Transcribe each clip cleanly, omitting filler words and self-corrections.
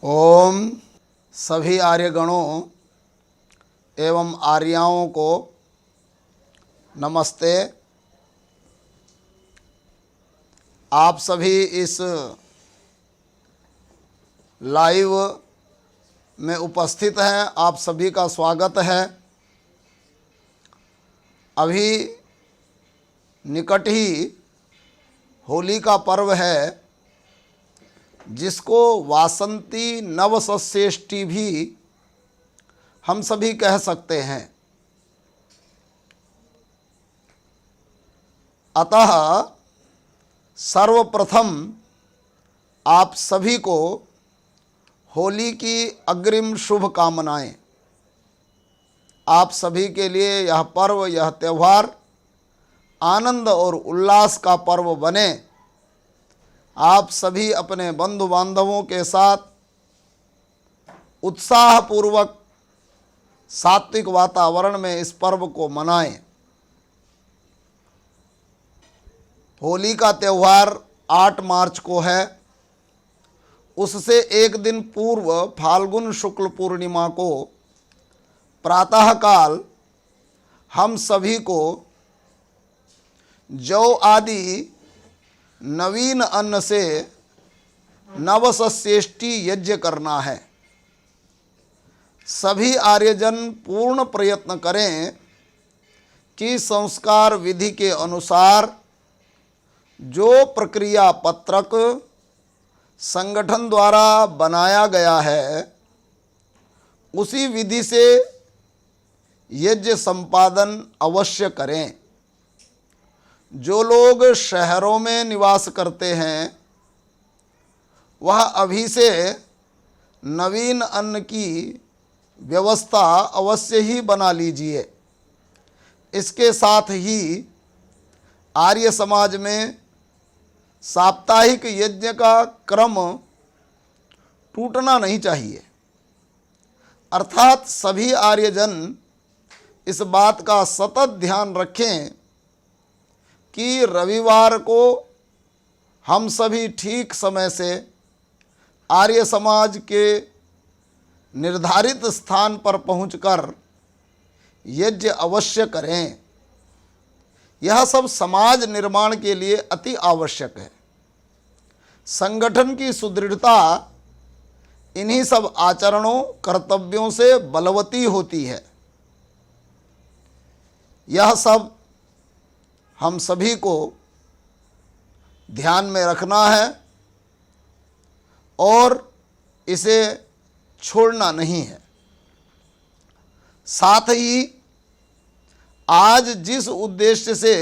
ओम सभी आर्यगणों एवं आर्याओं को नमस्ते। आप सभी इस लाइव में उपस्थित हैं, आप सभी का स्वागत है। अभी निकट ही होली का पर्व है, जिसको वासंती नवसस्येष्टि भी हम सभी कह सकते हैं। अतः सर्वप्रथम आप सभी को होली की अग्रिम शुभकामनाएं। आप सभी के लिए यह पर्व, यह त्यौहार आनंद और उल्लास का पर्व बने। आप सभी अपने बंधु बांधवों के साथ उत्साहपूर्वक सात्विक वातावरण में इस पर्व को मनाएं। होली का त्यौहार 8 मार्च को है। उससे एक दिन पूर्व फाल्गुन शुक्ल पूर्णिमा को प्रातःकाल हम सभी को जौ आदि नवीन अन्न से नवसस्येष्टि यज्ञ करना है। सभी आर्यजन पूर्ण प्रयत्न करें कि संस्कार विधि के अनुसार जो प्रक्रिया पत्रक संगठन द्वारा बनाया गया है, उसी विधि से यज्ञ संपादन अवश्य करें। जो लोग शहरों में निवास करते हैं, वह अभी से नवीन अन्न की व्यवस्था अवश्य ही बना लीजिए। इसके साथ ही आर्य समाज में साप्ताहिक यज्ञ का क्रम टूटना नहीं चाहिए। अर्थात सभी आर्यजन इस बात का सतत ध्यान रखें कि रविवार को हम सभी ठीक समय से आर्य समाज के निर्धारित स्थान पर पहुंचकर यज्ञ अवश्य करें। यह सब समाज निर्माण के लिए अति आवश्यक है। संगठन की सुदृढ़ता इन्हीं सब आचरणों, कर्तव्यों से बलवती होती है। यह सब हम सभी को ध्यान में रखना है और इसे छोड़ना नहीं है। साथ ही आज जिस उद्देश्य से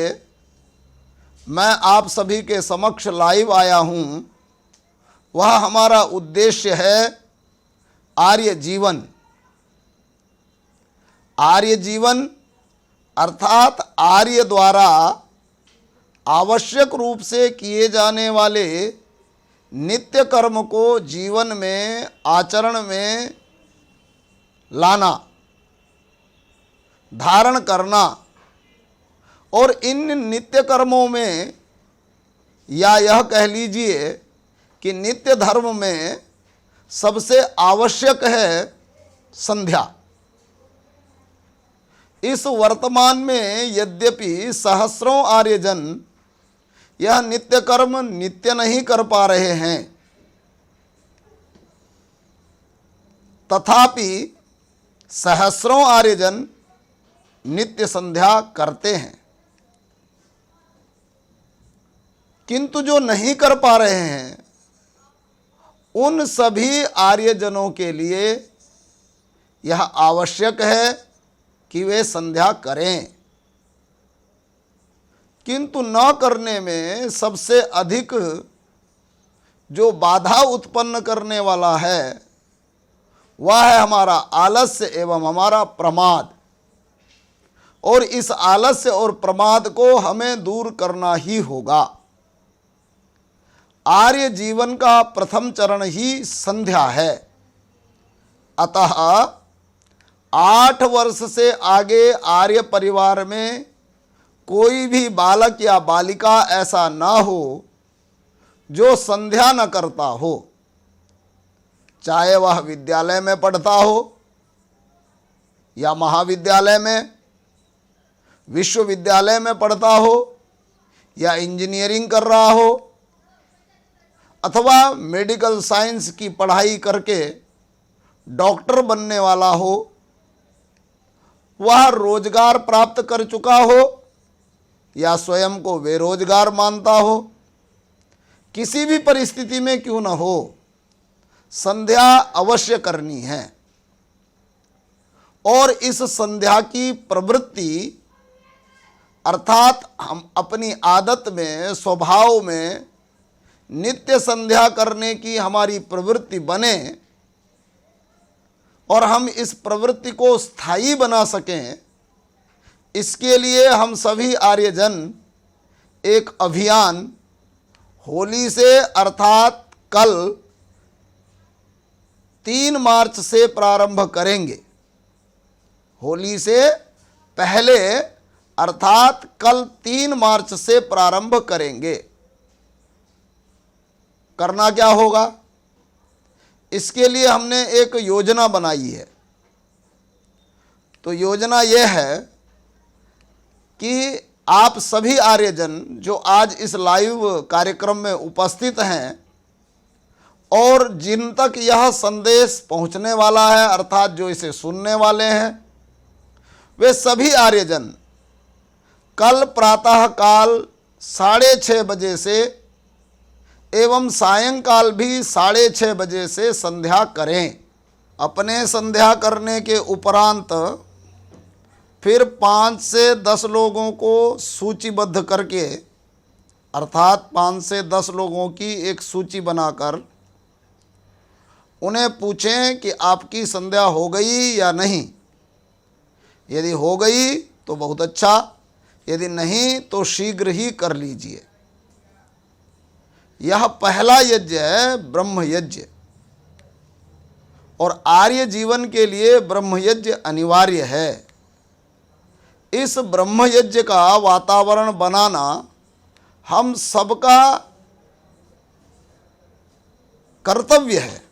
मैं आप सभी के समक्ष लाइव आया हूँ, वह हमारा उद्देश्य है आर्य जीवन। आर्य जीवन अर्थात आर्य द्वारा आवश्यक रूप से किए जाने वाले नित्य कर्म को जीवन में, आचरण में लाना, धारण करना। और इन नित्य कर्मों में, या यह कह लीजिए कि नित्य धर्म में सबसे आवश्यक है संध्या। इस वर्तमान में यद्यपि सहस्रों आर्यजन यह नित्य कर्म नित्य नहीं कर पा रहे हैं, तथापि सहस्रों आर्यजन नित्य संध्या करते हैं। किंतु जो नहीं कर पा रहे हैं, उन सभी आर्यजनों के लिए यह आवश्यक है कि वे संध्या करें। किंतु न करने में सबसे अधिक जो बाधा उत्पन्न करने वाला है, वह है हमारा आलस्य एवं हमारा प्रमाद। और इस आलस्य और प्रमाद को हमें दूर करना ही होगा। आर्य जीवन का प्रथम चरण ही संध्या है। अतः 8 वर्ष से आगे आर्य परिवार में कोई भी बालक या बालिका ऐसा ना हो जो संध्या न करता हो। चाहे वह विद्यालय में पढ़ता हो या महाविद्यालय में, विश्वविद्यालय में पढ़ता हो या इंजीनियरिंग कर रहा हो अथवा मेडिकल साइंस की पढ़ाई करके डॉक्टर बनने वाला हो, वह रोजगार प्राप्त कर चुका हो या स्वयं को बेरोजगार मानता हो, किसी भी परिस्थिति में क्यों न हो, संध्या अवश्य करनी है। और इस संध्या की प्रवृत्ति अर्थात हम अपनी आदत में, स्वभाव में नित्य संध्या करने की हमारी प्रवृत्ति बने और हम इस प्रवृत्ति को स्थायी बना सकें, इसके लिए हम सभी आर्यजन एक अभियान होली से अर्थात कल 3 मार्च से प्रारंभ करेंगे। होली से पहले अर्थात कल 3 मार्च से प्रारंभ करेंगे। करना क्या होगा, इसके लिए हमने एक योजना बनाई है। तो योजना यह है कि आप सभी आर्यजन जो आज इस लाइव कार्यक्रम में उपस्थित हैं और जिन तक यह संदेश पहुंचने वाला है अर्थात जो इसे सुनने वाले हैं, वे सभी आर्यजन कल प्रातः काल 6:30 बजे से एवं सायंकाल भी 6:30 बजे से संध्या करें। अपने संध्या करने के उपरांत फिर 5 से 10 लोगों को सूचीबद्ध करके अर्थात 5 से 10 लोगों की एक सूची बनाकर उन्हें पूछें कि आपकी संध्या हो गई या नहीं। यदि हो गई तो बहुत अच्छा, यदि नहीं तो शीघ्र ही कर लीजिए। यह पहला यज्ञ है, ब्रह्म यज्ञ, और आर्य जीवन के लिए ब्रह्म यज्ञ अनिवार्य है। इस ब्रह्म यज्ञ का वातावरण बनाना हम सबका कर्तव्य है,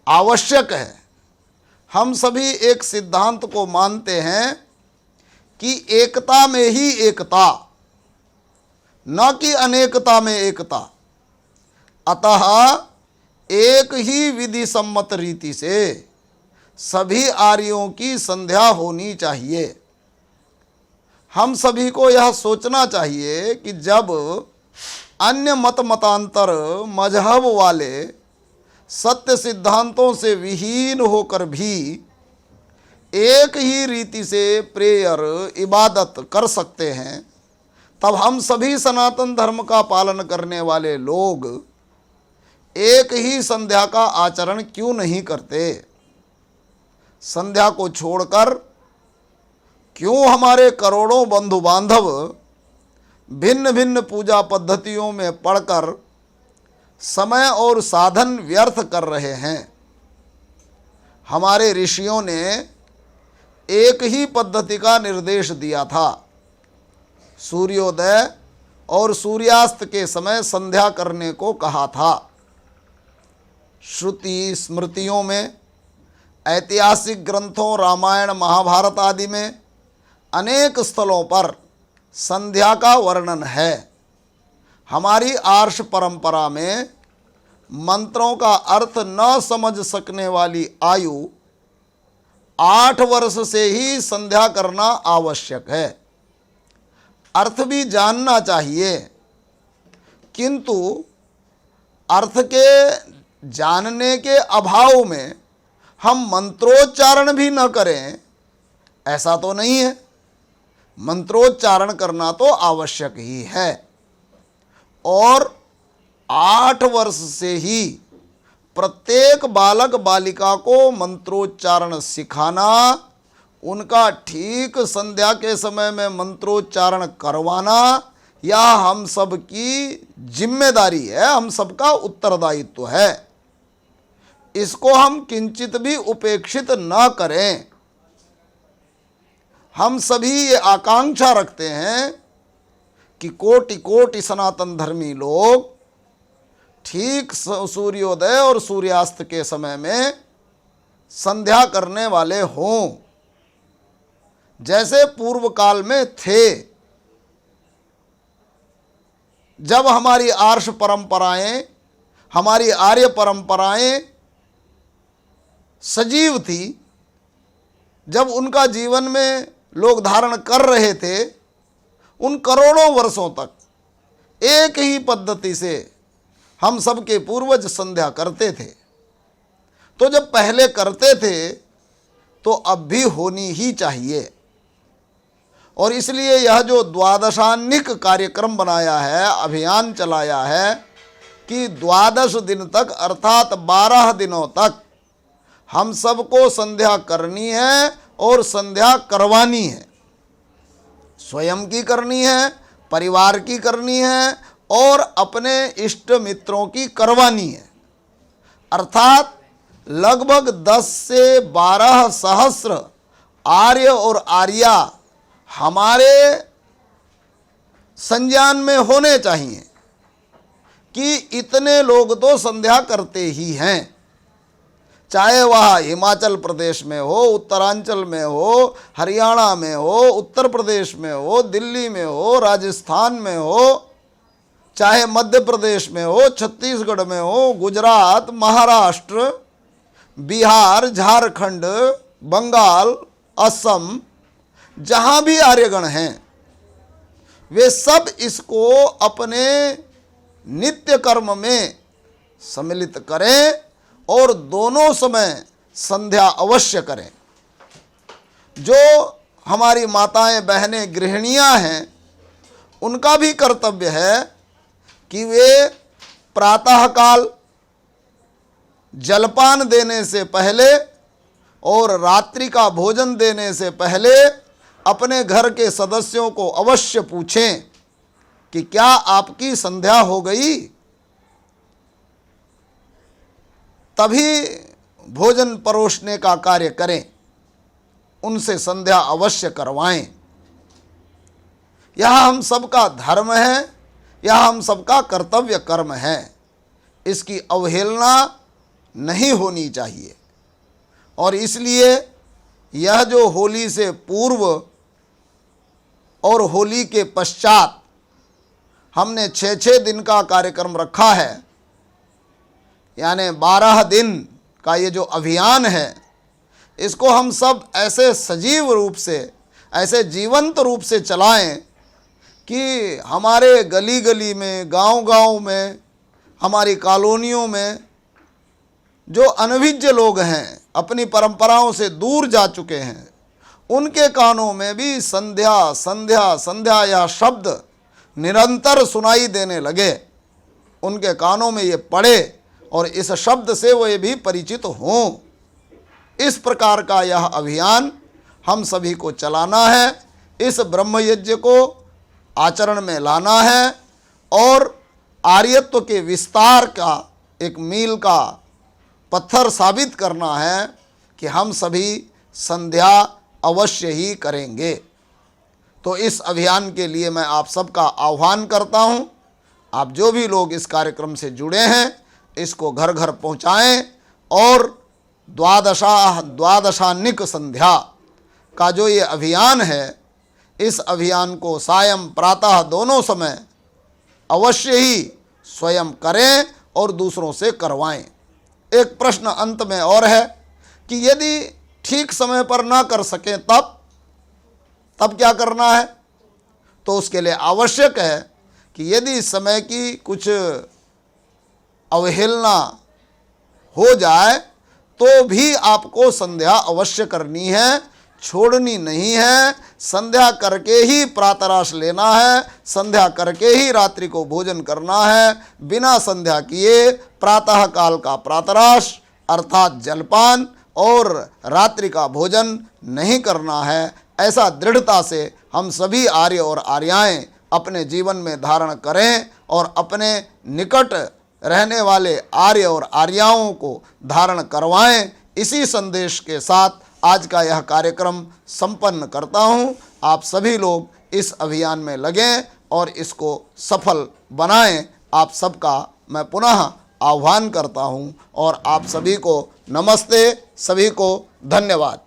आवश्यक है। हम सभी एक सिद्धांत को मानते हैं कि एकता में ही एकता, न कि अनेकता में एकता। अतः एक ही विधि सम्मत रीति से सभी आर्यों की संध्या होनी चाहिए। हम सभी को यह सोचना चाहिए कि जब अन्य मतांतर मजहब वाले सत्य सिद्धांतों से विहीन होकर भी एक ही रीति से प्रेयर इबादत कर सकते हैं, तब हम सभी सनातन धर्म का पालन करने वाले लोग एक ही संध्या का आचरण क्यों नहीं करते। संध्या को छोड़कर क्यों हमारे करोड़ों बंधु बांधव भिन्न भिन्न पूजा पद्धतियों में पढ़कर समय और साधन व्यर्थ कर रहे हैं। हमारे ऋषियों ने एक ही पद्धति का निर्देश दिया था। सूर्योदय और सूर्यास्त के समय संध्या करने को कहा था। श्रुति स्मृतियों में, ऐतिहासिक ग्रंथों रामायण महाभारत आदि में अनेक स्थलों पर संध्या का वर्णन है। हमारी आर्ष परंपरा में मंत्रों का अर्थ न समझ सकने वाली आयु 8 वर्ष से ही संध्या करना आवश्यक है। अर्थ भी जानना चाहिए, किंतु अर्थ के जानने के अभाव में हम मंत्रोच्चारण भी न करें, ऐसा तो नहीं है। मंत्रोच्चारण करना तो आवश्यक ही है। और 8 वर्ष से ही प्रत्येक बालक बालिका को मंत्रोच्चारण सिखाना, उनका ठीक संध्या के समय में मंत्रोच्चारण करवाना, यह हम सब की जिम्मेदारी है, हम सबका उत्तरदायित्व है। इसको हम किंचित भी उपेक्षित न करें। हम सभी ये आकांक्षा रखते हैं कि कोटि कोटि सनातन धर्मी लोग ठीक सूर्योदय और सूर्यास्त के समय में संध्या करने वाले हों, जैसे पूर्व काल में थे। जब हमारी आर्ष परंपराएं, हमारी आर्य परंपराएं सजीव थी, जब उनका जीवन में लोग धारण कर रहे थे, उन करोड़ों वर्षों तक एक ही पद्धति से हम सबके पूर्वज संध्या करते थे। तो जब पहले करते थे तो अब भी होनी ही चाहिए। और इसलिए यह जो द्वादशान्निक कार्यक्रम बनाया है, अभियान चलाया है कि 12 दिन तक अर्थात 12 दिनों तक हम सबको संध्या करनी है और संध्या करवानी है। स्वयं की करनी है, परिवार की करनी है और अपने इष्ट मित्रों की करवानी है। अर्थात लगभग 10 से 12 सहस्र आर्य और आर्या हमारे संज्ञान में होने चाहिए कि इतने लोग तो संध्या करते ही हैं। चाहे वह हिमाचल प्रदेश में हो, उत्तरांचल में हो, हरियाणा में हो, उत्तर प्रदेश में हो, दिल्ली में हो, राजस्थान में हो, चाहे मध्य प्रदेश में हो, छत्तीसगढ़ में हो, गुजरात, महाराष्ट्र, बिहार, झारखंड, बंगाल, असम, जहाँ भी आर्यगण हैं, वे सब इसको अपने नित्य कर्म में सम्मिलित करें और दोनों समय संध्या अवश्य करें। जो हमारी माताएं, बहनें, गृहिणियां हैं, उनका भी कर्तव्य है कि वे प्रातःकाल जलपान देने से पहले और रात्रि का भोजन देने से पहले अपने घर के सदस्यों को अवश्य पूछें कि क्या आपकी संध्या हो गई। तभी भोजन परोसने का कार्य करें, उनसे संध्या अवश्य करवाएं। यह हम सबका धर्म है, यह हम सबका कर्तव्य कर्म है। इसकी अवहेलना नहीं होनी चाहिए। और इसलिए यह जो होली से पूर्व और होली के पश्चात हमने 6 दिन का कार्यक्रम रखा है, यानी 12 दिन का ये जो अभियान है, इसको हम सब ऐसे सजीव रूप से, ऐसे जीवंत रूप से चलाएं कि हमारे गली गली में, गांव गांव में, हमारी कॉलोनियों में जो अनभिज्ञ लोग हैं, अपनी परंपराओं से दूर जा चुके हैं, उनके कानों में भी संध्या संध्या संध्या यह शब्द निरंतर सुनाई देने लगे, उनके कानों में ये पड़े और इस शब्द से वे भी परिचित हों। इस प्रकार का यह अभियान हम सभी को चलाना है, इस ब्रह्म यज्ञ को आचरण में लाना है और आर्यत्व के विस्तार का एक मील का पत्थर साबित करना है कि हम सभी संध्या अवश्य ही करेंगे। तो इस अभियान के लिए मैं आप सबका आह्वान करता हूँ। आप जो भी लोग इस कार्यक्रम से जुड़े हैं, इसको घर घर पहुँचाएँ और द्वादशान्निक संध्या का जो ये अभियान है, इस अभियान को सायं प्रातः दोनों समय अवश्य ही स्वयं करें और दूसरों से करवाएं। एक प्रश्न अंत में और है कि यदि ठीक समय पर ना कर सकें तब क्या करना है? तो उसके लिए आवश्यक है कि यदि समय की कुछ अवहेलना हो जाए तो भी आपको संध्या अवश्य करनी है, छोड़नी नहीं है। संध्या करके ही प्रातराश लेना है, संध्या करके ही रात्रि को भोजन करना है। बिना संध्या किए प्रातः काल का प्रातराश अर्थात जलपान और रात्रि का भोजन नहीं करना है। ऐसा दृढ़ता से हम सभी आर्य और आर्याएं अपने जीवन में धारण करें और अपने निकट रहने वाले आर्य और आर्याओं को धारण करवाएं। इसी संदेश के साथ आज का यह कार्यक्रम संपन्न करता हूं। आप सभी लोग इस अभियान में लगें और इसको सफल बनाएं। आप सबका मैं पुनः आह्वान करता हूँ और आप सभी को नमस्ते, सभी को धन्यवाद।